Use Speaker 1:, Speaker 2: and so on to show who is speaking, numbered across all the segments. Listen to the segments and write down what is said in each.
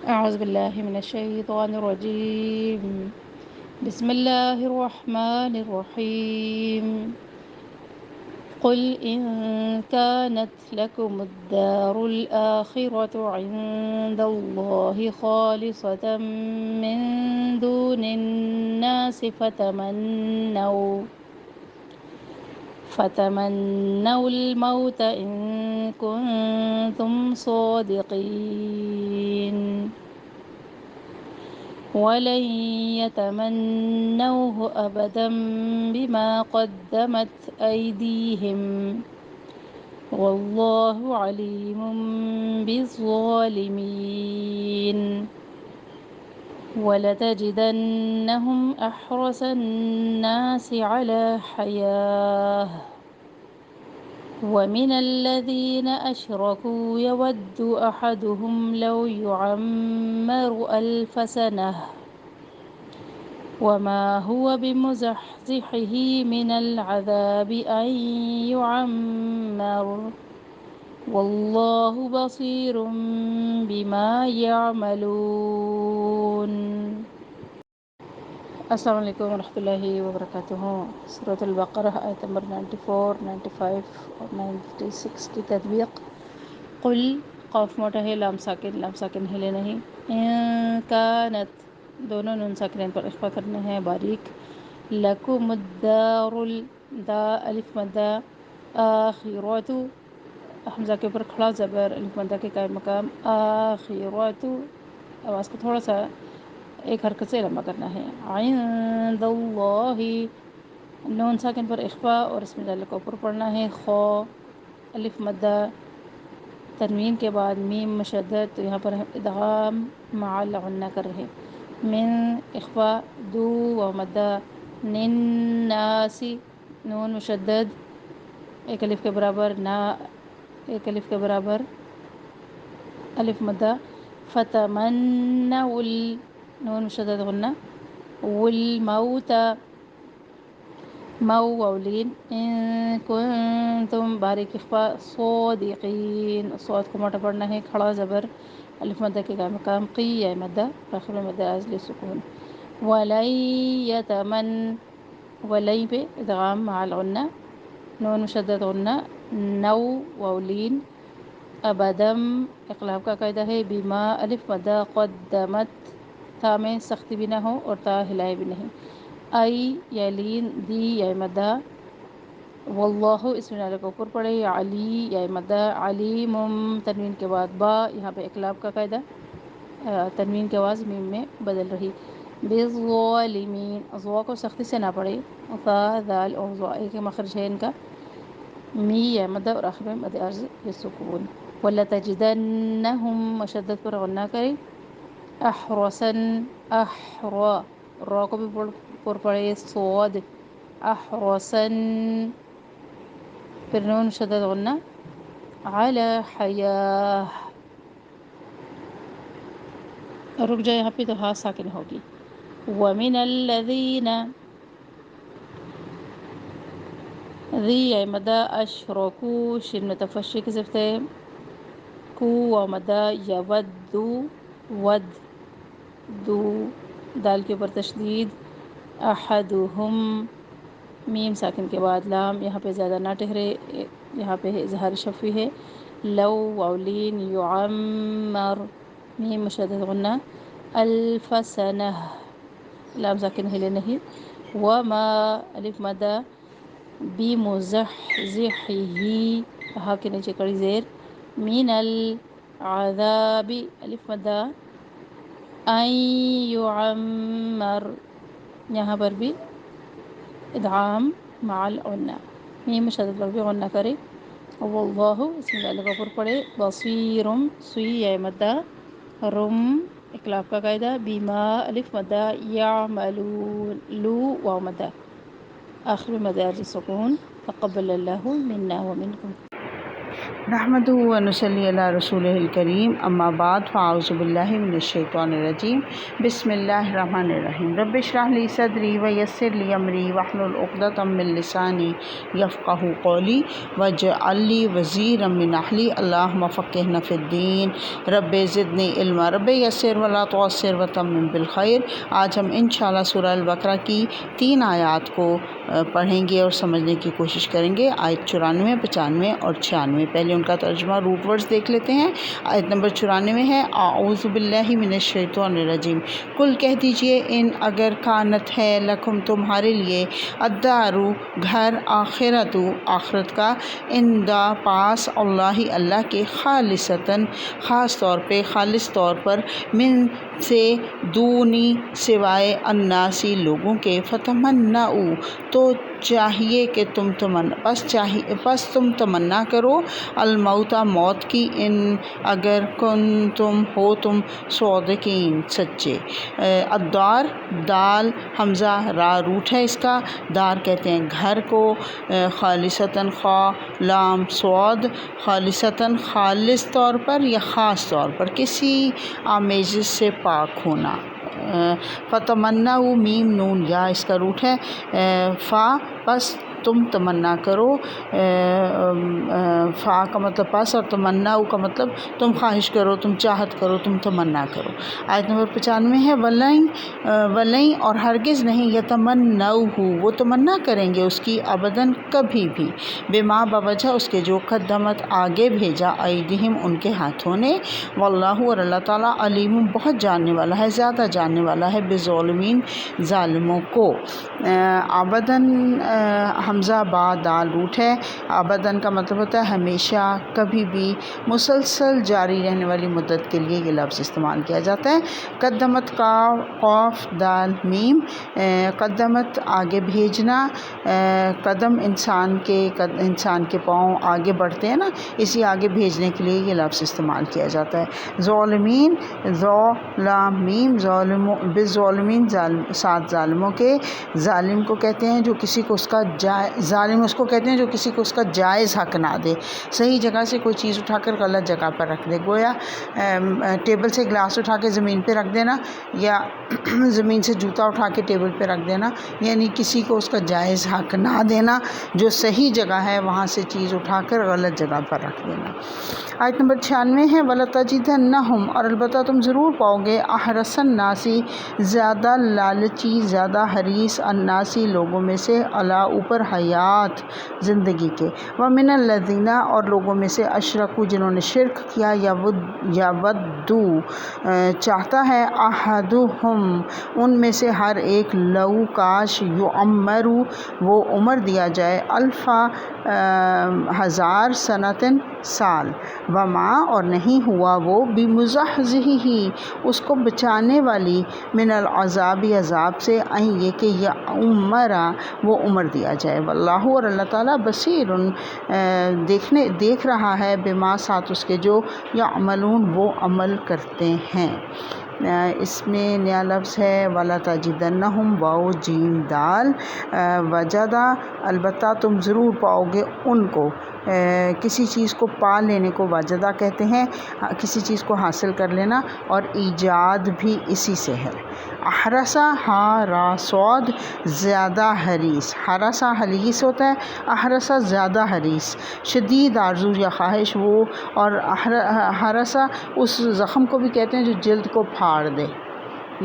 Speaker 1: أعوذ بالله من الشيطان الرجيم. بسم الله الرحمن الرحيم. قل إن كانت لكم الدار الآخرة عند الله خالصة من دون الناس فتمنوا الموت إن كنتم صادقين ولن يتمنوه أبدا بما قدمت أيديهم والله عليم بالظالمين ولتجدنهم أحرص الناس على حياة ومن الذين أشركوا يود أحدهم لو يعمر 1000 سنة وما هو بمزحزحه من العذاب أن يعمر والله بصير بما يعملون. السلام علیکم ورحمۃ اللہ وبرکاتہ. سورۃ البقرہ آیت نمبر 94، 95 اور 96 کی تطبیق. قل قاف موٹا ہے، لام ساکن ہلے نہیں. کانت دونوں نون ساکنین پر اخفا کرنا ہے باریک. لکم الدار دا الف مدہ، آخرت حمزہ کے اوپر کھڑا زبر الف مدہ کے قائم مقام. آخرت آواز کو تھوڑا سا ایک حرکت سے لمبا کرنا ہے. عند اللہ نون ساکن پر اخفا اور اس میں ڈال کو اوپر پڑھنا ہے. خو الف مدہ تنوین کے بعد میم مشدد، تو یہاں پر ادغام مع الغنہ کر رہے. من اخفا دو و مدہ. نن ناسی نون مشدد ایک الف کے برابر، ایک الف کے برابر الف مدہ. فتمنوا نون مشدد غنہ. والموت مو وولین. ان کنتم باریک اخفا. صادقین صوت کو موٹا پڑھنا ہے، کھڑا زبر الف مدہ کے قائم مقام. قی یا مدہ آخر میں مدہ عازل سکون. ولن یتمن ولن پہ ادغام مع الغنہ، نون مشدد غنہ. نو وولین. ابدم اقلاب کا قاعدہ ہے. بما الف مدہ قدمت، تا میں سختی بھی نہ ہو اور تا ہلائے بھی نہیں. ای یا لین دی یا مدہ. واللہ اس میں نالے کو اوپر پڑے. علی یا مدہ. علیم تنوین کے بعد با، یہاں پہ اقلاب کا قاعدہ، تنوین کی آواز میم میں بدل رہی. بالظالمین ضوا کو سختی سے نہ پڑے. فا ذال اور ضوا ایک مخرج ہے ان کا. می یا مدہ اور آخر میں مد عرض سکون. وَلَتَجِدَنَّهُمْ مشدد پر غنہ کرے. احرسن احرا را کو بھی پر پڑے. صاد احرسن پھر نون مشدد غنہ. علی حیاہ رک جائے یہاں پہ تو ہاں ساکن ہوگی. وَمِنَ الَّذِينَ ذی یا مدہ. اشرکو شین متفشی کی صفت ہے. کو و مدہ. یودو ود دو دال کے اوپر تشدید. احدہم میم ساکن کے بعد لام، یہاں پہ زیادہ نہ ٹھہرے، یہاں پہ اظہار شفوی ہے. لو وولین. یعمر میم مشدد غنہ. الف سنہ لام ساکن ہلے نہیں. وما الف مدہ. بمزحزحہ ہا کے نیچے کڑی زیر. من العذاب الف مدہ. ان یعمر یہاں پر بھی ادغام مع الغنہ، میم مشدد پر بھی غنہ کرے. واللہ اس میں ڈالے کا اوپر پڑے. بصیرم سوی یا مدہ. رم اقلاب کا قاعدہ. بیما الف مدہ. یعملون لو واو مدہ آخر میں مد عرض سکون. تقبل اللہ منا ومنکم.
Speaker 2: نحمدہ و نصلی علی رسولہ الکریم، اما بعد فاعوذ باللہ من الشیطان الرجیم، بسم اللہ الرحمن الرحیم۔ رب اشرح لی صدری ویسر لی امری واحلل عقدۃ من لسانی یفقہوا قولی واجعل لی وزیرا من اہلی اللہم فقہنا فی الدین رب زدنی علما رب یسر ولا تعسر وتمم بالخیر۔ آج ہم انشاءاللہ سورہ البقرہ کی 3 آیات کو پڑھیں گے اور سمجھنے کی کوشش کریں گے، آیت 94، 95 اور 96۔ پہلے ان کا ترجمہ روٹ ورڈز دیکھ لیتے ہیں۔ آیت نمبر 94 ہے اعوذ باللہ من الشیطان الرجیم، کل کہہ دیجئے ان اگر کانت ہے لکم تمہارے لیے الدارُ گھر، آخرت کا، اندا پاس اللہ اللہ کے، خالصتاً خاص طور پہ، خالص طور پر، من سے دونی سوائے، الناسی لوگوں کے، فتمنؤ تو چاہیے کہ تم تمنا کرو، الموت موت کی، ان اگر تم ہو تم صادقین سچے۔ الدار دال حمزہ را روٹ ہے اس کا، دار کہتے ہیں گھر کو، خالصتاً خا لام صاد، خالصتاً خالص طور پر یا خاص طور پر، کسی آمیزش سے پاک ہونا۔ فتمنؤ میم نون یا اس کا روٹ ہے، فا پس تم تمنا کرو، فا کا مطلب پس اور تمناؤ کا مطلب تم خواہش کرو، تم چاہت کرو، تم تمنا کرو۔ آیت نمبر 95 ہے ولیں اور ہرگز نہیں، یتمنؤہ وہ تمنا کریں گے اس کی، ابداً کبھی بھی، بما بوجہ اس کے جو، قدمت آگے بھیجا، ایدیہم ان کے ہاتھوں نے، واللہ اور اللہ تعالیٰ، علیم بہت جاننے والا ہے، زیادہ جاننے والا ہے، بالظالمین ظالموں کو۔ ابداً حمزہ با دال روٹ ہے، ابداً کا مطلب ہوتا ہے ہمیشہ، کبھی بھی، مسلسل جاری رہنے والی مدت کے لیے یہ لفظ استعمال کیا جاتا ہے۔ قدمت کا قاف دال میم، قدمت آگے بھیجنا، قدم انسان کے پاؤں آگے بڑھتے ہیں نا، اسی آگے بھیجنے کے لیے یہ لفظ استعمال کیا جاتا ہے۔ ظالمین ذو لام میم، بالظالمین سات ظالموں کے، ظالم کو کہتے ہیں جو کسی کو اس کا ظالم اس کو کہتے ہیں جو کسی کو اس کا جائز حق نہ دے، صحیح جگہ سے کوئی چیز اٹھا کر غلط جگہ پر رکھ دے، گویا ٹیبل سے گلاس اٹھا کے زمین پہ رکھ دینا، یا زمین سے جوتا اٹھا کے ٹیبل پہ رکھ دینا، یعنی کسی کو اس کا جائز حق نہ دینا، جو صحیح جگہ ہے وہاں سے چیز اٹھا کر غلط جگہ پر رکھ دینا۔ آیت نمبر 96 ہے وَلَتَجِدَنَّهُمْ اور البتہ تم ضرور پاؤ گے، احرص الناس زیادہ لالچی، زیادہ حریص، الناسی لوگوں میں سے، علی اوپر، حیات زندگی کے، وَمِنَ الَّذِينَ اور لوگوں میں سے، اشرکوا جنہوں نے شرک کیا، یودو چاہتا ہے، احدہم ان میں سے ہر ایک، لو کاش، یعمر وہ عمر دیا جائے، الف ہزار، سنتن سال، وما اور نہیں ہوا وہ، بمزحزحہ اس کو بچانے والی، من العذاب عذاب سے، یہ کہ یعمر وہ عمر دیا جائے، واللہ اور اللہ تعالیٰ، بصیر دیکھ رہا ہے، بما ساتھ اس کے جو، یعملون وہ عمل کرتے ہیں۔ اس میں نیا لفظ ہے وَلَتَجِدَنَّهُمْ واو جیم دال، وجدہ البتہ تم ضرور پاؤ گے ان کو، کسی چیز کو پا لینے کو وجدہ کہتے ہیں، کسی چیز کو حاصل کر لینا، اور ایجاد بھی اسی سے ہے۔ احرصا ہا را صاد زیادہ حریص، حرصا حریص ہوتا ہے، احرصا زیادہ حریص، شدید آرزو یا خواہش وہ، اور حرصا اس زخم کو بھی کہتے ہیں جو جلد کو پھاڑ دے،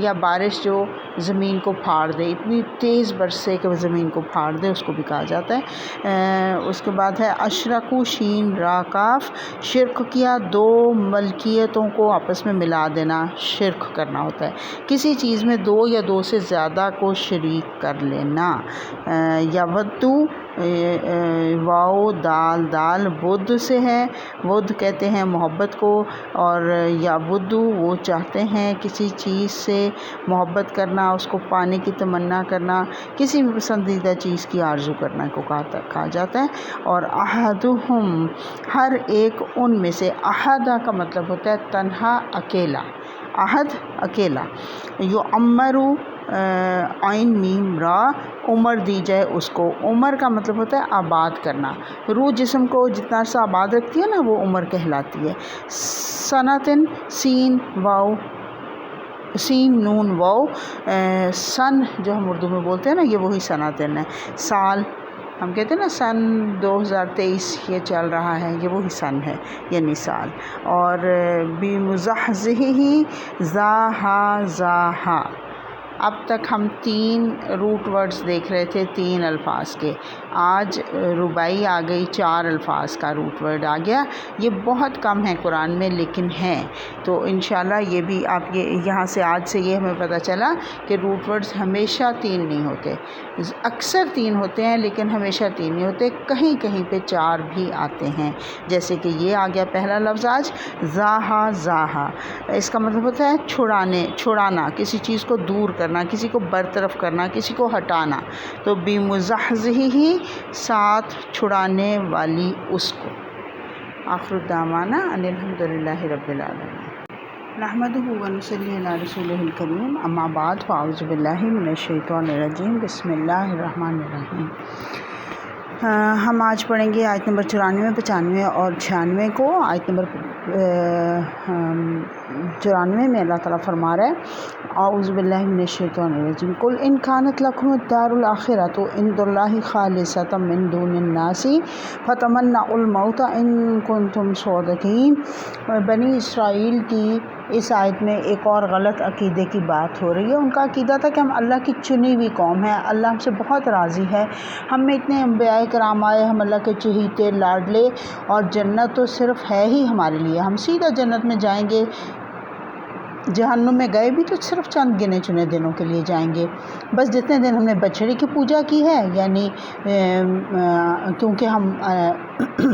Speaker 2: یا بارش جو زمین کو پھاڑ دے، اتنی تیز برس سے کہ وہ زمین کو پھاڑ دے، اس کو بھی کہا جاتا ہے۔ اس کے بعد ہے اشرکوا شین را کاف، شرک کیا، دو ملکیتوں کو آپس میں ملا دینا، شرک کرنا ہوتا ہے، کسی چیز میں دو یا دو سے زیادہ کو شریک کر لینا۔ یودو واو دال ود سے ہے، ود کہتے ہیں محبت کو، اور یودو وہ چاہتے ہیں، کسی چیز سے محبت کرنا، اس کو پانے کی تمنا کرنا، کسی بھی پسندیدہ چیز کی آرزو کرنا کو کہا جاتا ہے۔ اور احدہم ہر ایک ان میں سے، احدہ کا مطلب ہوتا ہے تنہا، اکیلا، عہد اکیلا، یعمرو عین میم را، عمر دی جائے اس کو، عمر کا مطلب ہوتا ہے آباد کرنا، روح جسم کو جتنا عرصہ آباد رکھتی ہے نا وہ عمر کہلاتی ہے۔ سنتن سین واو، سین نون واو، سن جو ہم اردو میں بولتے ہیں نا یہ وہی سنتن ہے، سال ہم کہتے ہیں نا سن 2023 یہ چل رہا ہے، یہ وہی سن ہے یعنی سال۔ اور بمزحزحہ زاہا زاہا، اب تک ہم 3 روٹ ورڈز دیکھ رہے تھے 3 الفاظ کے، آج رباعی آ گئی، 4 الفاظ کا روٹ ورڈ آ گیا۔ یہ بہت کم ہے قرآن میں لیکن ہیں، تو انشاءاللہ یہ بھی آپ یہاں سے آج سے یہ ہمیں پتہ چلا کہ روٹ ورڈز ہمیشہ 3 نہیں ہوتے، اکثر 3 ہوتے ہیں لیکن ہمیشہ 3 نہیں ہوتے، کہیں کہیں پہ 4 بھی آتے ہیں، جیسے کہ یہ آ گیا پہلا لفظ آج زاہا زاہا، اس کا مطلب ہوتا ہے چھڑانا، کسی چیز کو دور کرنا، کسی کو برطرف کرنا، کسی کو ہٹانا، تو بمزحزحہ ساتھ چھڑانے والی اس کو۔ آخر الدعوانا ان الحمد للہ رب العالمین، نحمدہ ونصلی علی رسولہ الکریم، اما بعد فاعوذ باللہ من الشیطان الرجیم، بسم اللہ الرحمن الرحیم۔ ہم آج پڑھیں گے آیت نمبر 94، 95 اور 96 کو۔ آیت نمبر 94 میں اللہ تعالیٰ فرما رہا ہے اعوذ باللہ من الشیطان الرجیم، قل ان کانت لکم الدار الآخرۃ عند اللہ خالصۃ من دون الناس فتمنوا الموت ان کنتم صادقین۔ بنی اسرائیل کی اس آیت میں ایک اور غلط عقیدے کی بات ہو رہی ہے۔ ان کا عقیدہ تھا کہ ہم اللہ کی چنی ہوئی قوم ہیں، اللہ ہم سے بہت راضی ہے، ہم میں اتنے انبیاء کرام آئے، ہم اللہ کے چہیتے لاڈلے، اور جنت تو صرف ہے ہی ہمارے لیے، ہم سیدھا جنت میں جائیں گے، جہنم میں گئے بھی تو صرف چند گنے چنے دنوں کے لیے جائیں گے، بس جتنے دن ہم نے بچڑے کی پوجا کی ہے، یعنی کیونکہ ہم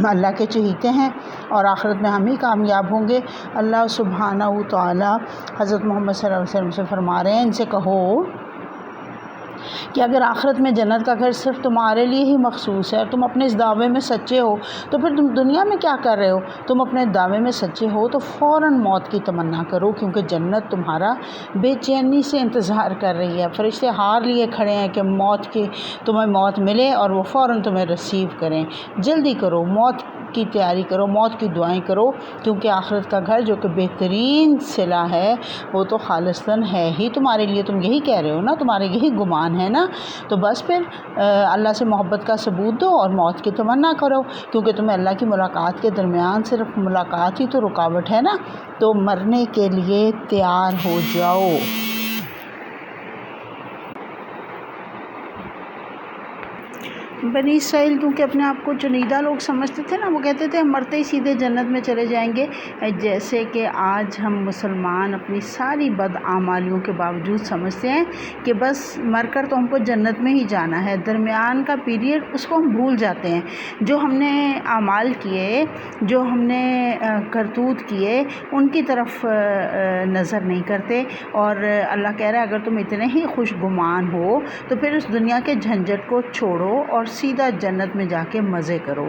Speaker 2: اللہ کے چہیتے ہیں اور آخرت میں ہم ہی کامیاب ہوں گے۔ اللہ سبحانہ و تعالی حضرت محمد صلی اللہ علیہ وسلم سے فرما رہے ہیں ان سے کہو کہ اگر آخرت میں جنت کا گھر صرف تمہارے لیے ہی مخصوص ہے اور تم اپنے اس دعوے میں سچے ہو تو پھر تم دنیا میں کیا کر رہے ہو؟ تم اپنے دعوے میں سچے ہو تو فوراً موت کی تمنا کرو، کیونکہ جنت تمہارا بے چینی سے انتظار کر رہی ہے، فرشتے ہار لیے کھڑے ہیں کہ تمہیں موت ملے اور وہ فوراً تمہیں ریسیو کریں، جلدی کرو، موت کی تیاری کرو، موت کی دعائیں کرو، کیونکہ آخرت کا گھر جو کہ بہترین صلہ ہے وہ تو خالصتاً ہے ہی تمہارے لیے۔ تم یہی کہہ رہے ہو نا، تمہارے یہی گمان ہے نا، تو بس پھر اللہ سے محبت کا ثبوت دو اور موت کی تمنا کرو، کیونکہ تمہیں اللہ کی ملاقات کے درمیان صرف ملاقات ہی تو رکاوٹ ہے نا، تو مرنے کے لیے تیار ہو جاؤ۔ بنی اسرائیل کیونکہ اپنے آپ کو چنیدہ لوگ سمجھتے تھے نا، وہ کہتے تھے ہم مرتے ہی سیدھے جنت میں چلے جائیں گے، جیسے کہ آج ہم مسلمان اپنی ساری بدعمالیوں کے باوجود سمجھتے ہیں کہ بس مر کر تو ہم کو جنت میں ہی جانا ہے، درمیان کا پیریڈ اس کو ہم بھول جاتے ہیں، جو ہم نے اعمال کیے، جو ہم نے کرتوت کیے ان کی طرف نظر نہیں کرتے، اور اللہ کہہ رہا ہے اگر تم اتنے ہی خوش گمان ہو تو پھر اس دنیا کے جھنجٹ کو چھوڑو اور سیدھا جنت میں جا کے مزے کرو۔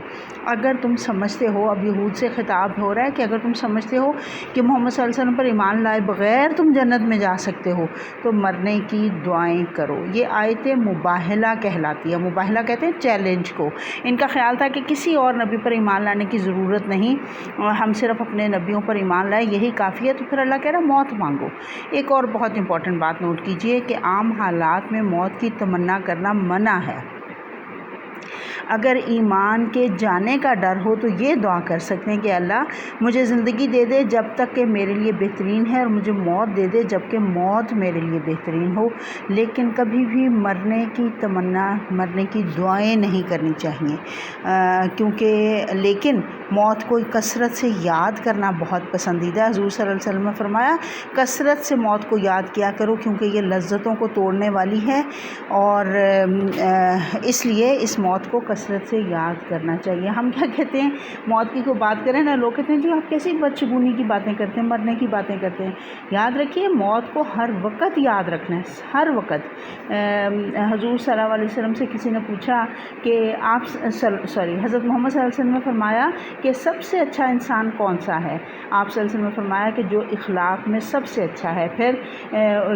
Speaker 2: اگر تم سمجھتے ہو، اب یہود سے خطاب ہو رہا ہے کہ اگر تم سمجھتے ہو کہ محمد صلی اللہ علیہ وسلم پر ایمان لائے بغیر تم جنت میں جا سکتے ہو تو مرنے کی دعائیں کرو۔ یہ آیت مباہلہ کہلاتی ہے، مباہلہ کہتے ہیں چیلنج کو۔ ان کا خیال تھا کہ کسی اور نبی پر ایمان لانے کی ضرورت نہیں، ہم صرف اپنے نبیوں پر ایمان لائے یہی کافی ہے، تو پھر اللہ کہہ رہا ہے موت مانگو۔ ایک اور بہت امپورٹنٹ بات نوٹ کیجئے کہ عام حالات میں موت کی تمنا کرنا منع ہے۔ اگر ایمان کے جانے کا ڈر ہو تو یہ دعا کر سکتے ہیں کہ اللہ مجھے زندگی دے دے جب تک کہ میرے لیے بہترین ہے، اور مجھے موت دے دے جب کہ موت میرے لیے بہترین ہو، لیکن کبھی بھی مرنے کی تمنا، مرنے کی دعائیں نہیں کرنی چاہیے، لیکن موت کو کثرت سے یاد کرنا بہت پسندیدہ ہے۔ حضور صلی اللہ علیہ وسلم نے فرمایا کثرت سے موت کو یاد کیا کرو کیونکہ یہ لذتوں کو توڑنے والی ہے، اور اس لیے اس موت کو کثرت سے یاد کرنا چاہیے۔ ہم کیا کہتے ہیں، موت کی کوئی بات کریں نا، لوگ کہتے ہیں جی آپ کیسی بدشگونی کی باتیں کرتے ہیں، مرنے کی باتیں کرتے ہیں۔ یاد رکھیے موت کو ہر وقت یاد رکھنا ہے، ہر وقت۔ حضور صلی اللہ علیہ وسلم سے کسی نے پوچھا کہ حضرت محمد صلی اللہ علیہ وسلم نے فرمایا کہ سب سے اچھا انسان کون سا ہے؟ آپ صلی اللہ علیہ وسلم نے فرمایا کہ جو اخلاق میں سب سے اچھا ہے۔ پھر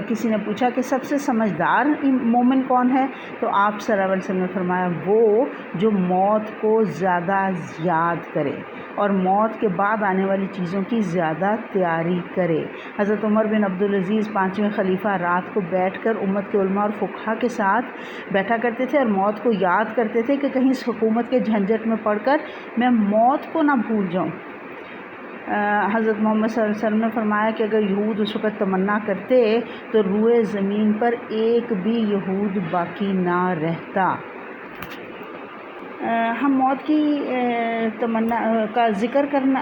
Speaker 2: کسی نے پوچھا کہ سب سے سمجھدار مومن کون ہے؟ تو آپ صلی اللہ علیہ وسلم نے فرمایا وہ جو موت کو زیادہ یاد کرے اور موت کے بعد آنے والی چیزوں کی زیادہ تیاری کرے۔ حضرت عمر بن عبدالعزیز 5ویں خلیفہ رات کو بیٹھ کر امت کے علماء اور فقہا کے ساتھ بیٹھا کرتے تھے اور موت کو یاد کرتے تھے کہ کہیں اس حکومت کے جھنجٹ میں پڑھ کر میں موت کو نہ بھول جاؤں۔ حضرت محمد صلی اللہ علیہ وسلم نے فرمایا کہ اگر یہود اس وقت تمنا کرتے تو روئے زمین پر ایک بھی یہود باقی نہ رہتا۔ ہم موت کی تمنا کا ذکر کرنا،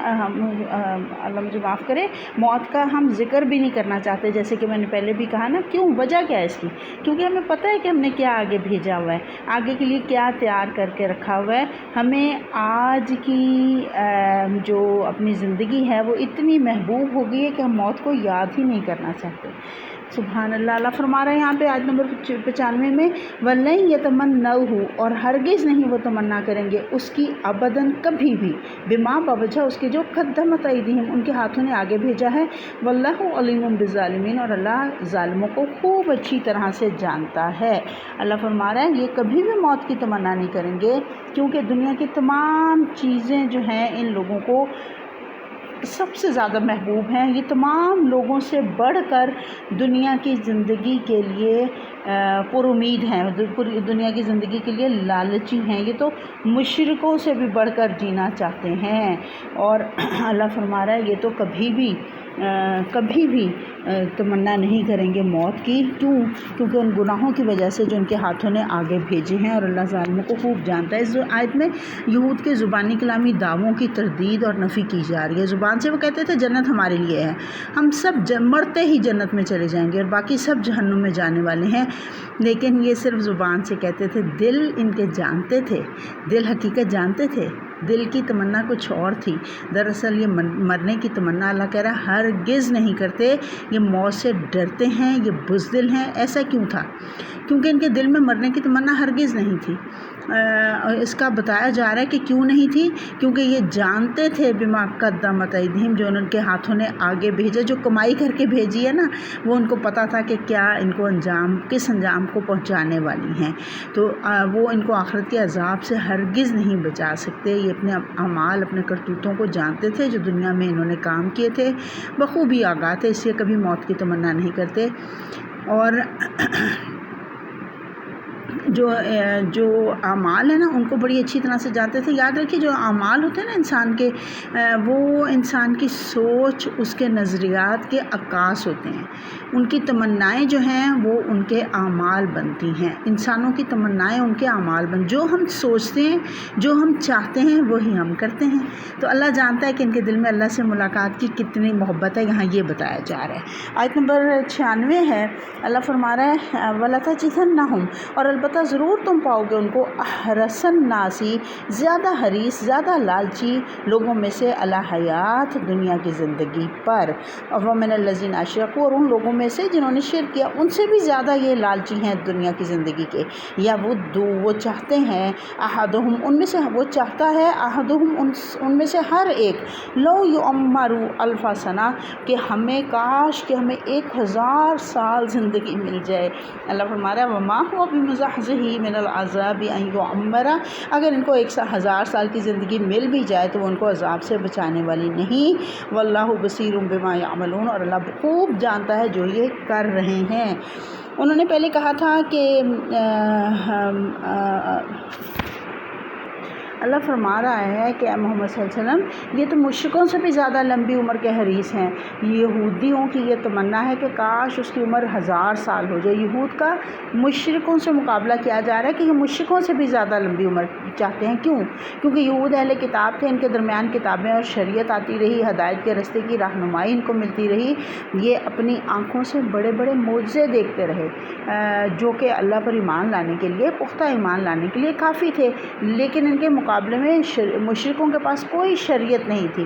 Speaker 2: اللہ مجھے معاف کرے، موت کا ہم ذکر بھی نہیں کرنا چاہتے، جیسے کہ میں نے پہلے بھی کہا نا۔ کیوں؟ وجہ کیا ہے اس کی؟ کیونکہ ہمیں پتہ ہے کہ ہم نے کیا آگے بھیجا ہوا ہے، آگے کے لیے کیا تیار کر کے رکھا ہوا ہے۔ ہمیں آج کی جو اپنی زندگی ہے وہ اتنی محبوب ہو گئی ہے کہ ہم موت کو یاد ہی نہیں کرنا چاہتے۔ سبحان اللہ۔ اللہ فرما رہا ہے یہاں پہ آیت نمبر 95 میں وَلَن يَتَمَنَّوْهُ، اور ہرگز نہیں وہ تمنا کریں گے اس کی ابداً کبھی بھی، بما بوجہ اس کے جو قدمت ایدیہم ان کے ہاتھوں نے آگے بھیجا ہے، واللہ علیم بالظالمین، اور اللہ ظالموں کو خوب اچھی طرح سے جانتا ہے۔ اللہ فرما رہا ہے یہ کبھی بھی موت کی تمنا نہیں کریں گے، کیونکہ دنیا کی تمام چیزیں جو ہیں ان لوگوں کو سب سے زیادہ محبوب ہیں۔ یہ تمام لوگوں سے بڑھ کر دنیا کی زندگی کے لیے پر امید ہیں، دنیا کی زندگی کے لیے لالچی ہیں۔ یہ تو مشرکوں سے بھی بڑھ کر جینا چاہتے ہیں، اور اللہ فرما رہا ہے یہ تو کبھی بھی تمنا نہیں کریں گے موت کی۔ کیوں؟ کیونکہ ان گناہوں کی وجہ سے جو ان کے ہاتھوں نے آگے بھیجے ہیں، اور اللہ ظالموں کو خوب جانتا ہے۔ اس آیت میں یہود کے زبانی کلامی دعووں کی تردید اور نفی کی جا رہی ہے۔ زبان سے وہ کہتے تھے جنت ہمارے لیے ہے، ہم سب مرتے ہی جنت میں چلے جائیں گے اور باقی سب جہنم میں جانے والے ہیں، لیکن یہ صرف زبان سے کہتے تھے، دل ان کے جانتے تھے، دل حقیقت جانتے تھے، دل کی تمنا کچھ اور تھی۔ دراصل یہ مرنے کی تمنا اللہ کہہ رہا ہے ہرگز نہیں کرتے، یہ موت سے ڈرتے ہیں، یہ بزدل ہیں۔ ایسا کیوں تھا؟ کیونکہ ان کے دل میں مرنے کی تمنا ہرگز نہیں تھی۔ اس کا بتایا جا رہا ہے کہ کیوں نہیں تھی، کیونکہ یہ جانتے تھے بما قدمت ایدیہم، جو ان کے ہاتھوں نے آگے بھیجا، جو کمائی کر کے بھیجی ہے نا، وہ ان کو پتہ تھا کہ کیا ان کو کس انجام کو پہنچانے والی ہیں، تو وہ ان کو آخرت کے عذاب سے ہرگز نہیں بچا سکتے۔ یہ اپنے اعمال، اپنے کرتوتوں کو جانتے تھے جو دنیا میں انہوں نے کام کیے تھے، بخوبی آگاہ تھے، اس لیے کبھی موت کی تمنا نہیں کرتے۔ اور جو اعمال ہیں نا ان کو بڑی اچھی طرح سے جانتے تھے۔ یاد رکھیے جو اعمال ہوتے ہیں نا انسان کے، وہ انسان کی سوچ، اس کے نظریات کے عکاس ہوتے ہیں۔ ان کی تمنائیں جو ہیں وہ ان کے اعمال بنتی ہیں۔ انسانوں کی تمنائیں ان کے اعمال جو ہم سوچتے ہیں، جو ہم چاہتے ہیں وہی ہم کرتے ہیں۔ تو اللہ جانتا ہے کہ ان کے دل میں اللہ سے ملاقات کی کتنی محبت ہے، یہاں یہ بتایا جا رہا ہے۔ آیت نمبر 96 ہے، اللہ فرما رہا ہے وَلَتَجِدَنَّهُمْ، اور البتہ ضرور تم پاؤ گے ان کو احرص الناس، زیادہ حریص، زیادہ لالچی لوگوں میں سے، علی حیات، دنیا کی زندگی پر، ومن الذین اشرکوا، اور ان لوگوں میں سے جنہوں نے شرک کیا ان سے بھی زیادہ یہ لالچی ہیں دنیا کی زندگی کے۔ یا وہ چاہتے ہیں، احدہم، ان میں سے وہ چاہتا ہے، احدہم، ان میں سے ہر ایک، لو یعمر الف سنہ، کہ ہمیں کاش کہ ہمیں 1000 سال زندگی مل جائے۔ اللہ فرما رہا ہے وما هو بمزحزحہ من العذاب ان یعمر، اگر ان کو 1000 سال کی زندگی مل بھی جائے تو وہ ان کو عذاب سے بچانے والی نہیں۔ واللہ بصیر بما یعملون، اور اللہ خوب جانتا ہے جو یہ کر رہے ہیں۔ انہوں نے پہلے کہا تھا کہ اللہ فرما رہا ہے کہ اے محمد صلی اللہ علیہ وسلم یہ تو مشرکوں سے بھی زیادہ لمبی عمر کے حریص ہیں۔ یہودیوں کی یہ تمنا ہے کہ کاش اس کی عمر 1000 سال ہو جائے۔ یہود کا مشرکوں سے مقابلہ کیا جا رہا ہے کہ یہ مشرکوں سے بھی زیادہ لمبی عمر چاہتے ہیں۔ کیوں؟ کیونکہ یہود اہل کتاب تھے، ان کے درمیان کتابیں اور شریعت آتی رہی، ہدایت کے راستے کی رہنمائی ان کو ملتی رہی، یہ اپنی آنکھوں سے بڑے بڑے معجزے دیکھتے رہے جو کہ اللہ پر ایمان لانے کے لیے، پختہ ایمان لانے کے لیے کافی تھے، لیکن ان کے مقابلے میں مشرکوں کے پاس کوئی شریعت نہیں تھی،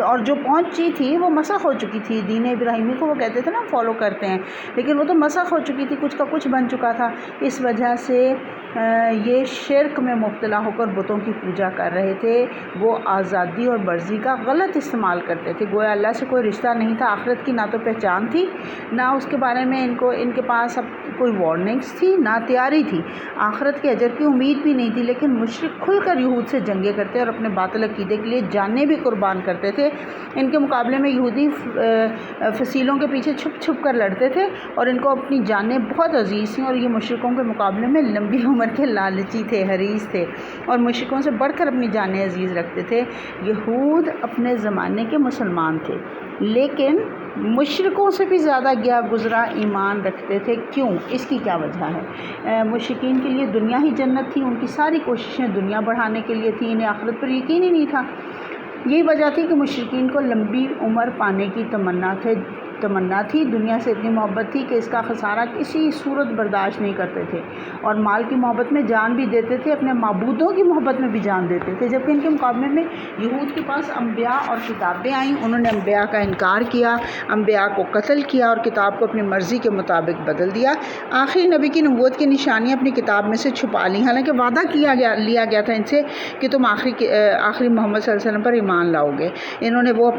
Speaker 2: اور جو پہنچی تھی وہ مسخ ہو چکی تھی۔ دین ابراہیمی کو وہ کہتے تھے نا فالو کرتے ہیں، لیکن وہ تو مسخ ہو چکی تھی، کچھ کا کچھ بن چکا تھا۔ اس وجہ سے یہ شرک میں مبتلا ہو کر بتوں کی پوجا کر رہے تھے، وہ آزادی اور مرضی کا غلط استعمال کرتے تھے، گویا اللہ سے کوئی رشتہ نہیں تھا، آخرت کی نہ تو پہچان تھی، نہ اس کے بارے میں ان کے پاس اب کوئی وارننگس تھی، نہ تیاری تھی، آخرت کے اجر کی امید بھی نہیں تھی، لیکن مشرک کھل کر یہود سے جنگیں کرتے اور اپنے باطل عقیدے کے لیے جانیں بھی قربان کرتے تھے۔ ان کے مقابلے میں یہودی فصیلوں کے پیچھے چھپ چھپ کر لڑتے تھے، اور ان کو اپنی جانیں بہت عزیز تھیں، اور یہ مشرکوں کے مقابلے میں لمبی عمر کے لالچی تھے، حریص تھے، اور مشرکوں سے بڑھ کر اپنی جانیں عزیز رکھتے تھے۔ یہود اپنے زمانے کے مسلمان تھے، لیکن مشرکوں سے بھی زیادہ گیا گزرا ایمان رکھتے تھے۔ کیوں؟ اس کی کیا وجہ ہے؟ مشرکین کے لیے دنیا ہی جنت تھی، ان کی ساری کوششیں دنیا بڑھانے کے لیے تھیں، انہیں آخرت پر یقین ہی نہیں تھا۔ یہی وجہ تھی کہ مشرکین کو لمبی عمر پانے کی تمنا تھی، دنیا سے اتنی محبت تھی کہ اس کا خسارہ کسی صورت برداشت نہیں کرتے تھے، اور مال کی محبت میں جان بھی دیتے تھے، اپنے معبودوں کی محبت میں بھی جان دیتے تھے۔ جبکہ ان کے مقابلے میں یہود کے پاس انبیاء اور کتابیں آئیں، انہوں نے انبیاء کا انکار کیا، انبیاء کو قتل کیا، اور کتاب کو اپنی مرضی کے مطابق بدل دیا۔ آخری نبی کی نبوت کی نشانیاں اپنی کتاب میں سے چھپا لیں، حالانکہ وعدہ لیا گیا تھا ان سے کہ تم آخری محمد صلی اللہ علیہ وسلم پر ایمان لاؤ گے۔ انہوں نے وہ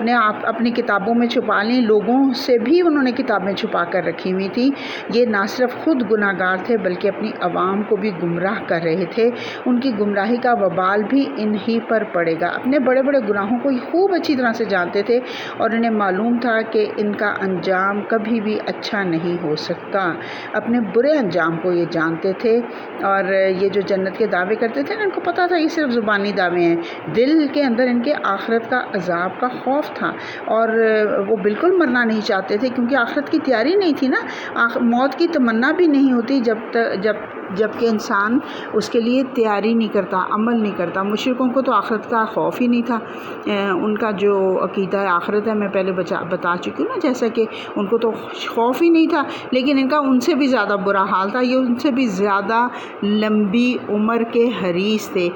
Speaker 2: اپنی کتابوں میں چھپا لیں، لوگوں سے بھی انہوں نے کتابیں چھپا کر رکھی ہوئی تھیں۔ یہ نہ صرف خود گناہ گار تھے بلکہ اپنی عوام کو بھی گمراہ کر رہے تھے۔ ان کی گمراہی کا وبال بھی انہی پر پڑے گا۔ اپنے بڑے بڑے گناہوں کو یہ خوب اچھی طرح سے جانتے تھے، اور انہیں معلوم تھا کہ ان کا انجام کبھی بھی اچھا نہیں ہو سکتا۔ اپنے برے انجام کو یہ جانتے تھے، اور یہ جو جنت کے دعوے کرتے تھے نا، ان کو پتہ تھا یہ صرف زبانی دعوے ہیں، دل کے اندر ان کے آخرت کا عذاب کا خوف تھا، اور وہ بالکل مرنا نہیں چاہتے تھے، کیونکہ آخرت کی تیاری نہیں تھی نا۔ موت کی تمنا بھی نہیں ہوتی جب کہ انسان اس کے لیے تیاری نہیں کرتا، عمل نہیں کرتا۔ مشرکوں کو تو آخرت کا خوف ہی نہیں تھا، ان کا جو عقیدہ آخرت ہے میں پہلے بتا چکی ہوں نا، جیسا کہ ان کو تو خوف ہی نہیں تھا، لیکن ان کا ان سے بھی زیادہ برا حال تھا، یہ ان سے بھی زیادہ لمبی عمر کے حریص تھے۔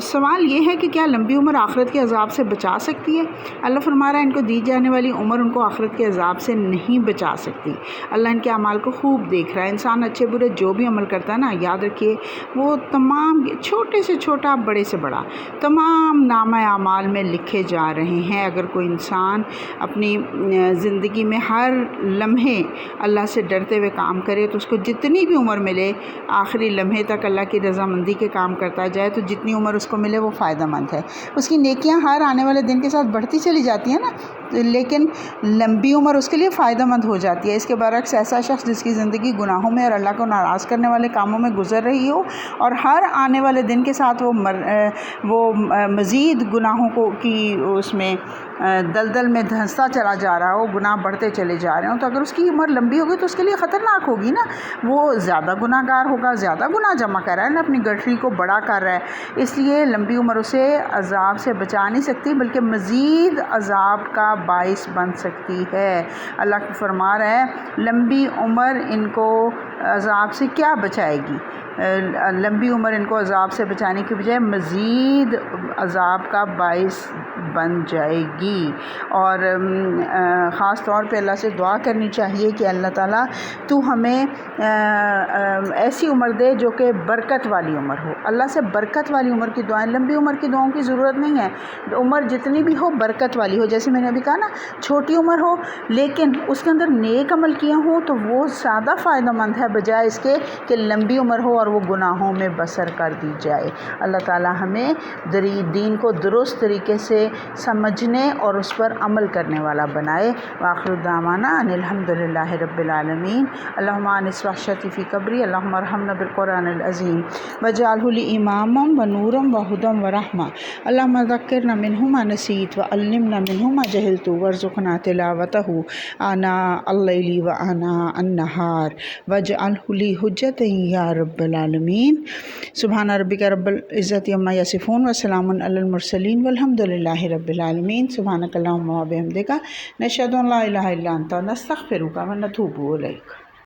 Speaker 2: سوال یہ ہے کہ کیا لمبی عمر آخرت کے عذاب سے بچا سکتی ہے؟ اللہ فرما رہا ہے ان کو دی جانے والی عمر ان کو آخرت کے عذاب سے نہیں بچا سکتی۔ اللہ ان کے اعمال کو خوب دیکھ رہا ہے۔ انسان اچھے برے جو بھی عمل کرتا ہے نا، یاد رکھیے وہ تمام چھوٹے سے چھوٹا، بڑے سے بڑا، تمام نامہ اعمال میں لکھے جا رہے ہیں۔ اگر کوئی انسان اپنی زندگی میں ہر لمحے اللہ سے ڈرتے ہوئے کام کرے تو اس کو جتنی بھی عمر ملے، آخری لمحے تک اللہ کی رضامندی کے کام کرتا جائے تو جتنی عمر اس کو ملے وہ فائدہ مند ہے۔ اس کی نیکیاں ہر آنے والے دن کے ساتھ بڑھتی چلی جاتی ہیں نا، لیکن لمبی عمر اس کے لیے فائدہ مند ہو جاتی ہے۔ اس کے برعکس ایسا شخص جس کی زندگی گناہوں میں اور اللہ کو ناراض کرنے والے کاموں میں گزر رہی ہو، اور ہر آنے والے دن کے ساتھ وہ مزید گناہوں کی اس میں دلدل میں دھنستا چلا جا رہا ہو، گناہ بڑھتے چلے جا رہے ہوں، تو اگر اس کی عمر لمبی ہوگی تو اس کے لیے خطرناک ہوگی نا، وہ زیادہ گناہ گار ہوگا، زیادہ گناہ جمع کر رہا ہے نا، اپنی گٹھری کو بڑا کر رہا ہے۔ اس لیے لمبی عمر اسے عذاب سے بچا نہیں سکتی، بلکہ مزید عذاب کا باعث بن سکتی ہے۔ اللہ کو فرما رہا ہے لمبی عمر ان کو عذاب سے کیا بچائے گی؟ لمبی عمر ان کو عذاب سے بچانے کی بجائے مزید عذاب کا باعث بن جائے گی۔ اور خاص طور پہ اللہ سے دعا کرنی چاہیے کہ اللہ تعالیٰ تو ہمیں ایسی عمر دے جو کہ برکت والی عمر ہو۔ اللہ سے برکت والی عمر کی دعائیں، لمبی عمر کی دعاؤں کی ضرورت نہیں ہے، عمر جتنی بھی ہو برکت والی ہو۔ جیسے میں نے ابھی کہا نا، چھوٹی عمر ہو لیکن اس کے اندر نیک عمل کیا ہوں تو وہ زیادہ فائدہ مند ہے بجائے اس کے کہ لمبی عمر ہو اور وہ گناہوں میں بسر کر دی جائے۔ اللہ تعالیٰ ہمیں دین کو درست طریقے سے سمجھنے اور اس پر عمل کرنے والا بنائے۔ وآخر دعوانا ان الحمد للہ رب العالمین۔ اللہم آنس وحشتی فی قبری، اللہم ارحمنا بالقرآن العظیم واجعلہ لی اماما ونورا وہدی ورحمہ، اللہم ذکرنا منہ ما نسیت وعلمنا منہ ما جہلت وارزقنا تلاوتہ آناء اللیل وآناء النہار واجعلہ لی حجۃ یا رب العالمین۔ سبحان ربک رب العزت عما یصفون وسلام علی المرسلین والحمد للہ رب العالمین۔ سبحانک اللہم وبحمدک نشہد ان لا الہ الا انت نستغفرک ونتوب الیک۔